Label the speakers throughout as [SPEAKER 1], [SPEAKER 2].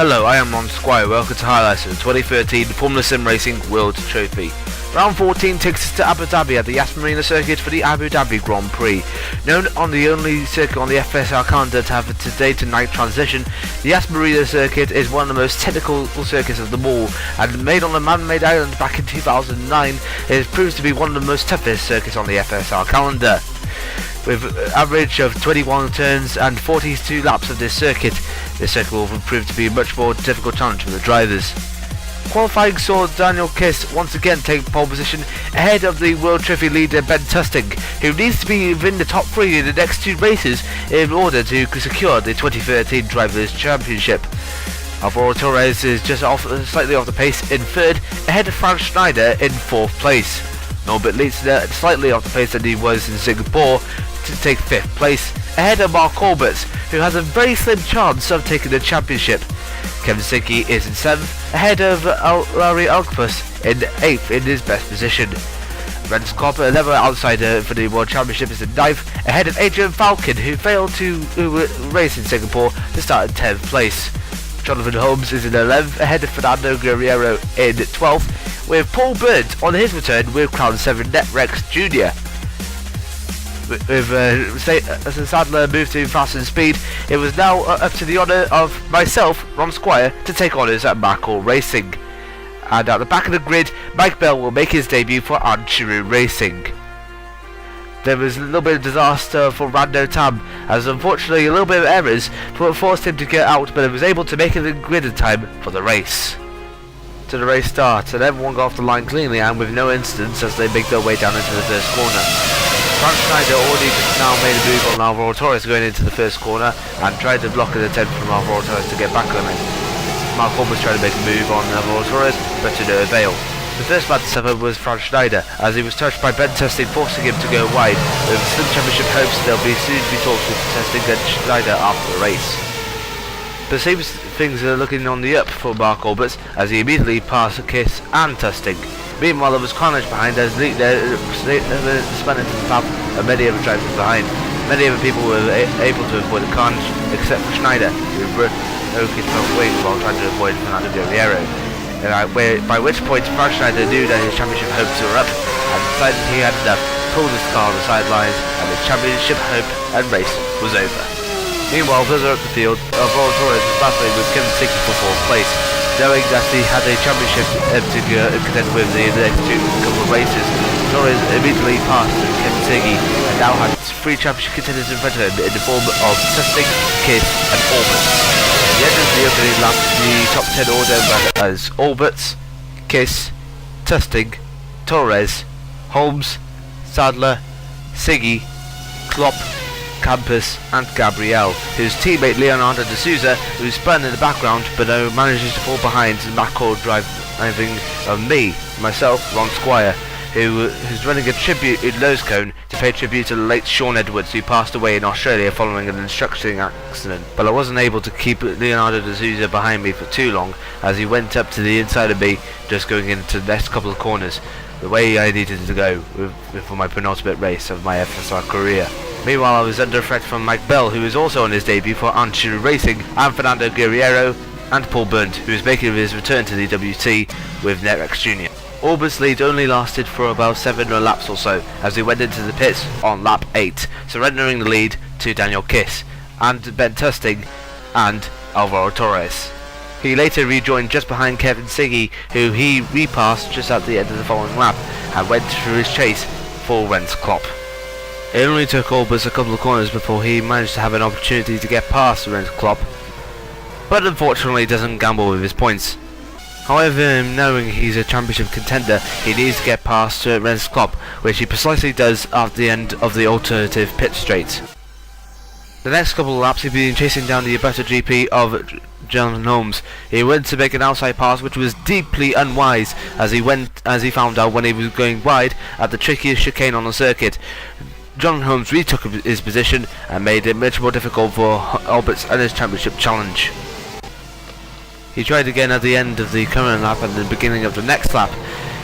[SPEAKER 1] Hello, I am Ron Squire. Welcome to highlights of the 2013 Formula SimRacing World Trophy. Round 14 takes us to Abu Dhabi at the Yas Marina circuit for the Abu Dhabi Grand Prix. Known on the only circuit on the FSR calendar to have a day to night transition, the Yas Marina circuit is one of the most technical circuits of them all, and made on a man-made island back in 2009, it proves to be one of the most toughest circuits on the FSR calendar. With an average of 21 turns and 42 laps of this circuit will prove to be a much more difficult challenge for the drivers. Qualifying saw Daniel Kiss once again take pole position ahead of the World Trophy leader Ben Tusting, who needs to be within the top 3 in the next 2 races in order to secure the 2013 Drivers' Championship. Alvaro Torres is just slightly off the pace in 3rd, ahead of Franz Schneider in 4th place. Norbert Lietzer slightly off the pace than he was in Singapore to take 5th place, ahead of Mark Alberts, who has a very slim chance of taking the championship. Kevin Saki is in 7th, ahead of Larry Alkfuss in 8th in his best position. Renz Kopp, another outsider for the World Championship, is in 9th, ahead of Adrian Falcon, who failed to race in Singapore to start in 10th place. Jonathan Holmes is in 11th, ahead of Fernando Guerrero in 12th, with Paul Bird on his return with Crown 7 NetRex Jr. With Sadler moved to fast and speed, it was now up to the honour of myself, Ron Squire, to take honours at Marco Racing. And at the back of the grid, Mike Bell will make his debut for Anchiru Racing. There was a little bit of disaster for Rando Tam, as unfortunately a little bit of errors forced him to get out, but he was able to make it in grid in time for the race. To the race start, and everyone got off the line cleanly and with no incidents as they make their way down into the first corner. Franz Schneider already now made a move on Alvaro Torres going into the first corner and tried to block an attempt from Alvaro Torres to get back on him. Mark Holmes tried to make a move on Alvaro Torres, but to no avail. The first man to suffer was Franz Schneider, as he was touched by Ben Tusting, forcing him to go wide. With Slim Championship hopes, there'll soon be talks with Tusting and Schneider after the race. But it seems things are looking on the up for Mark Alberts, as he immediately passed Kiss and Tusting. Meanwhile, there was carnage behind as Dyck spun into the path of many other drivers behind. Many other people were able to avoid the carnage, except for Schneider, who broke his front wing while trying to avoid Fernando Guerrero. By which point Franz Schneider knew that his championship hopes were up and decided he had enough, pulled his car on the sidelines, and his championship hope and race was over. Meanwhile, further up the field, Alvaro Torres was battling with Kevin Saki for 4th place. Knowing that he had a championship to contend with the next couple of races, Torres immediately passed Kevin Saki and now had 3 championship contenders in front of him in the form of Tusting, Kiss and Alberts. At the end of the opening lap, the top 10 order ran as Alberts, Kiss, Tusting, Torres, Holmes, Sadler, Siggy, Klopp, Campus and Gabriel, whose teammate Leonardo de Souza, who spun in the background but manages to fall behind the backcourt driving of me, myself, Ron Squire, who's running a tribute in Lowe's Cone to pay tribute to the late Sean Edwards, who passed away in Australia following an instructing accident. But I wasn't able to keep Leonardo de Souza behind me for too long, as he went up to the inside of me, just going into the next couple of corners, the way I needed to go for my penultimate race of my FSR career. Meanwhile, I was under threat from Mike Bell, who was also on his debut for Anchiru Racing, and Fernando Guerrero, and Paul Burnt, who was making his return to the WT with NetRex Jr. Albert's lead only lasted for about 7 laps or so, as he went into the pits on lap 8, surrendering the lead to Daniel Kiss, and Ben Tusting, and Alvaro Torres. He later rejoined just behind Kevin Siggy, who he repassed just at the end of the following lap, and went through his chase for Renz Klopp. It only took Alberts a couple of corners before he managed to have an opportunity to get past Renz Klopp, but unfortunately doesn't gamble with his points. However, knowing he's a championship contender, he needs to get past Renz Klopp, which he precisely does at the end of the alternative pit straight. The next couple of laps he'd been chasing down the Abu GP of Jonathan Holmes. He went to make an outside pass, which was deeply unwise, as he found out when he was going wide at the trickiest chicane on the circuit. Jonathan Holmes retook his position and made it much more difficult for Alberts and his championship challenge. He tried again at the end of the current lap and the beginning of the next lap.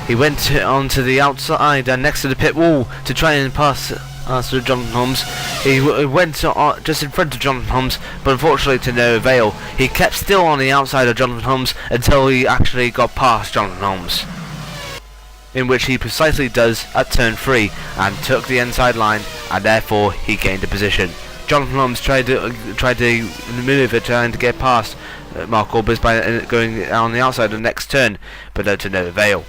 [SPEAKER 1] He went onto the outside and next to the pit wall to try and pass after Jonathan Holmes. He went just in front of Jonathan Holmes, but unfortunately to no avail. He kept still on the outside of Jonathan Holmes until he actually got past Jonathan Holmes, in which he precisely does at turn 3 and took the inside line, and therefore he gained a position. Jonathan Holmes tried to manoeuvre trying to get past Mark Orbis by going on the outside of the next turn, but to no avail.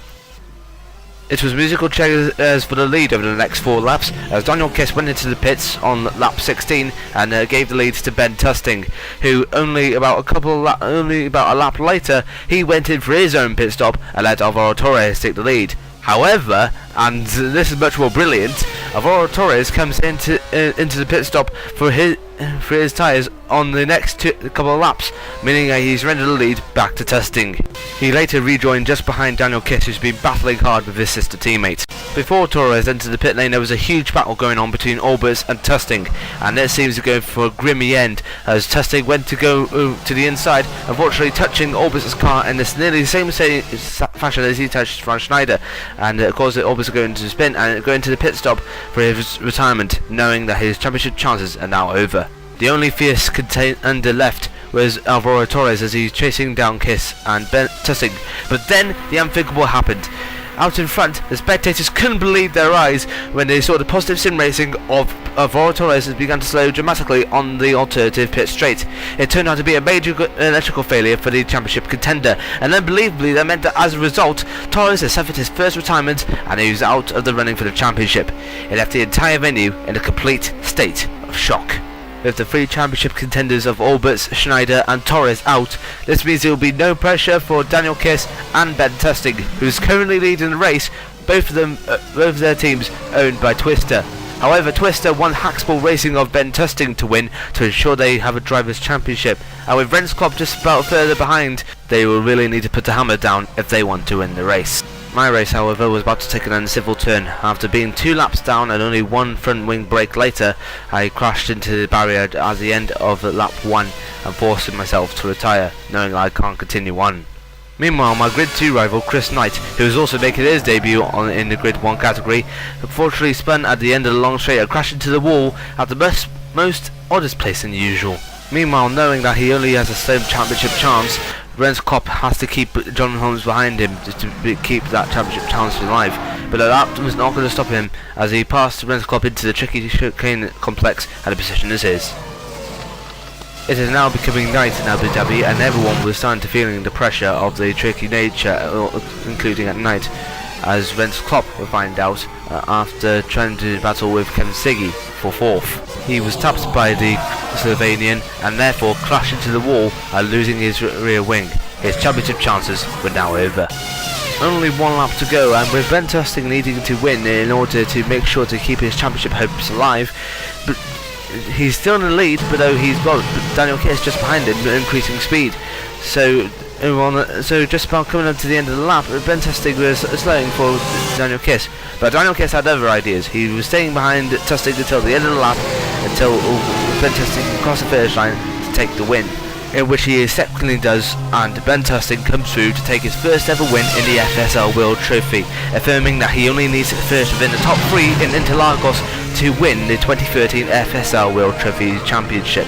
[SPEAKER 1] It was musical chairs for the lead over the next 4 laps, as Daniel Kiss went into the pits on lap 16 and gave the lead to Ben Tusting, who only about a lap later he went in for his own pit stop and let Alvaro Torres take the lead. However, and this is much more brilliant, Alvaro Torres comes into the pit stop for his tyres on the next couple of laps, meaning that he's rendered the lead back to Tusting. He later rejoined just behind Daniel Kiss, who's been battling hard with his sister teammate. Before Torres entered the pit lane, there was a huge battle going on between Orbis and Tusting, and it seems to go for a grimmy end, as Tusting went to go to the inside, unfortunately touching Orbis' car in this nearly the same fashion as he touched Franz Schneider, and it caused Orbis to go into spin and go into the pit stop for his retirement, knowing that his championship chances are now over. The only fierce contender left was Alvaro Torres as he's chasing down Kiss and Ben Tusting, but then the unthinkable happened. Out in front, the spectators couldn't believe their eyes when they saw the positive sim racing of Alvaro Torres has begun to slow dramatically on the alternative pit straight. It turned out to be a major electrical failure for the championship contender, and unbelievably that meant that as a result, Torres has suffered his first retirement and he was out of the running for the championship. It left the entire venue in a complete state of shock. With the 3 championship contenders of Orbis, Schneider and Torres out, this means there will be no pressure for Daniel Kiss and Ben Tusting, who is currently leading the race, both of their teams owned by Twister. However, Twister won Hackspall Racing of Ben Tusting to win to ensure they have a drivers' championship, and with Ren's Club just about further behind, they will really need to put the hammer down if they want to win the race. My race, however, was about to take an uncivil turn. After being 2 laps down and only 1 front wing brake later, I crashed into the barrier at the end of lap 1 and forced myself to retire, knowing I can't continue on. Meanwhile, my Grid 2 rival Chris Knight, who was also making his debut in the Grid 1 category, unfortunately spun at the end of the long straight and crashed into the wall at the most oddest place than usual. Meanwhile, knowing that he only has a slim championship chance, Ren's Klopp has to keep Jonathan Holmes behind him to keep that championship chance alive, but that was not going to stop him as he passed Ren's Klopp into the tricky chicane complex and the position is his. It is now becoming night in Abu Dhabi and everyone was starting to feeling the pressure of the tricky nature, including at night, as Ren's Klopp will find out after trying to battle with Kevin Siggy for 4th. He was tapped by the Slovenian and therefore crashed into the wall and losing his rear wing. His championship chances were now over. Only 1 lap to go, and with Ben Tusting needing to win in order to make sure to keep his championship hopes alive, but he's still in the lead, but though he's got Daniel Kiss just behind him, increasing speed. So just about coming up to the end of the lap, Ben Tusting was slowing for Daniel Kiss, but Daniel Kiss had other ideas. He was staying behind Tusting until the end of the lap, until Ben Tusting crossed the finish line to take the win, in which he secondly does, and Ben Tusting comes through to take his first ever win in the FSL World Trophy, affirming that he only needs to finish within the top 3 in Interlagos to win the 2013 FSL World Trophy Championship.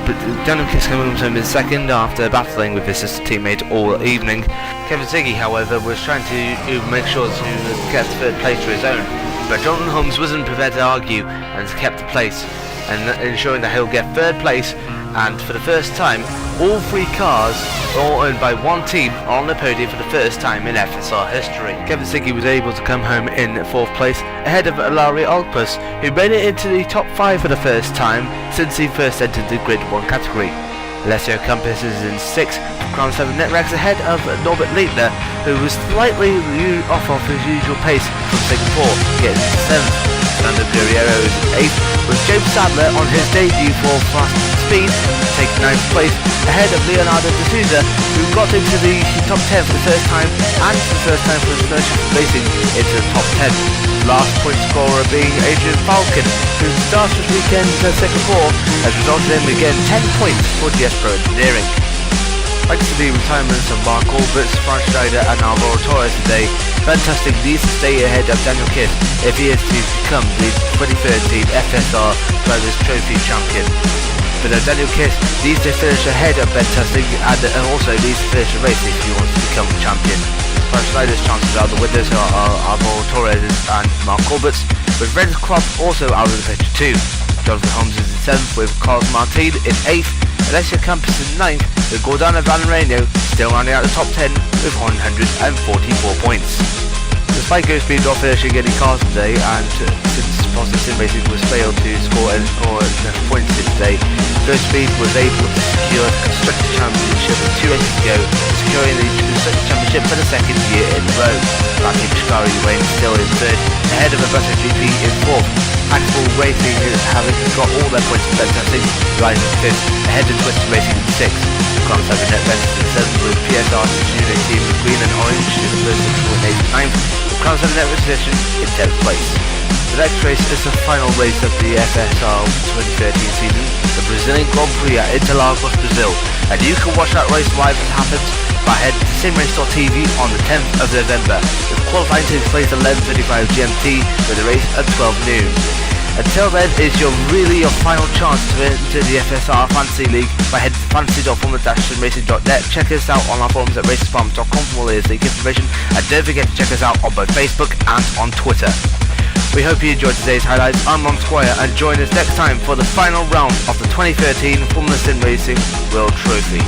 [SPEAKER 1] But Daniel Kiss comes home in second after battling with his sister teammate all evening. Kevin Siggy, however, was trying to make sure to get third place for his own, but Jonathan Holmes wasn't prepared to argue and kept the place, and ensuring that he'll get third place. And for the first time, all 3 cars, all owned by 1 team, are on the podium for the first time in FSR history. Kevin Siggy was able to come home in 4th place, ahead of Ilaria Olpus, who made it into the top 5 for the first time since he first entered the Grid 1 category. Alessio Campos is in 6th, Crown 7 Netrex ahead of Norbert Leitner, who was slightly off his usual pace from Singapore, getting 7th. Fernando Guerrero is 8th, with James Sadler on his debut for Fast Speed, taking 9th place, ahead of Leonardo de Souza, who got into the top 10 for the first time, and for the first time for commercial racing into the top 10. Last point scorer being Adrian Falcon, whose start this weekend in Singapore has resulted in him getting 10 points for GS Pro Engineering. Thanks to the retirements of Mark Alberts, Frank Schneider and Alvaro Torres today, Fantastic needs to stay ahead of Daniel Kiss if he is to become the 2013 FSR Drivers' Trophy champion. But Daniel Kiss needs to finish ahead of Fantastic and also needs to finish the race if he wants to become champion. Frank Schneider's chances are the winners are Alvaro Torres and Mark Alberts, with Red Klopp also out of the picture too. Jonathan Holmes is in 7th with Carlos Martin in 8th, Alessia Campos in 9th, with Gordana Van Reno still rounding out the top 10 with 144 points. Despite Go Speed not finishing any cars today, and since Positive Sim Racing was failed to score any more points today, Go Speed was able to secure the Constructor Championship with 2 races to go, securing the Constructor Championship for the 2nd year in a row. Lacking Shikari Wayne still in 3rd, ahead of Abu GP in 4th. Axel Racing having got all their points from Fantastic, rising 5th, ahead of Twisted Racing in 6th. Crown 7 Net Ventures in 7th, with PSR Studio Team Green and Orange in the first and 8th and 9th. Crown 7 Net position in 10th place. The next race is the final race of the FSR 2013 season, the Brazilian Grand Prix at Interlagos, Brazil, and you can watch that race live as it happens by heading to simrace.tv on the 10th of November, with qualifying takes place at 11:35 GMT with the race at 12 noon. Until then, it's your final chance to enter the FSR Fantasy League by heading to fantasy.formula-simracing.net. Check us out on our forums at racersfarms.com for all latest league information, and don't forget to check us out on both Facebook and on Twitter. We hope you enjoyed today's highlights. I'm Ron Squire, and join us next time for the final round of the 2013 Formula Sim Racing World Trophy.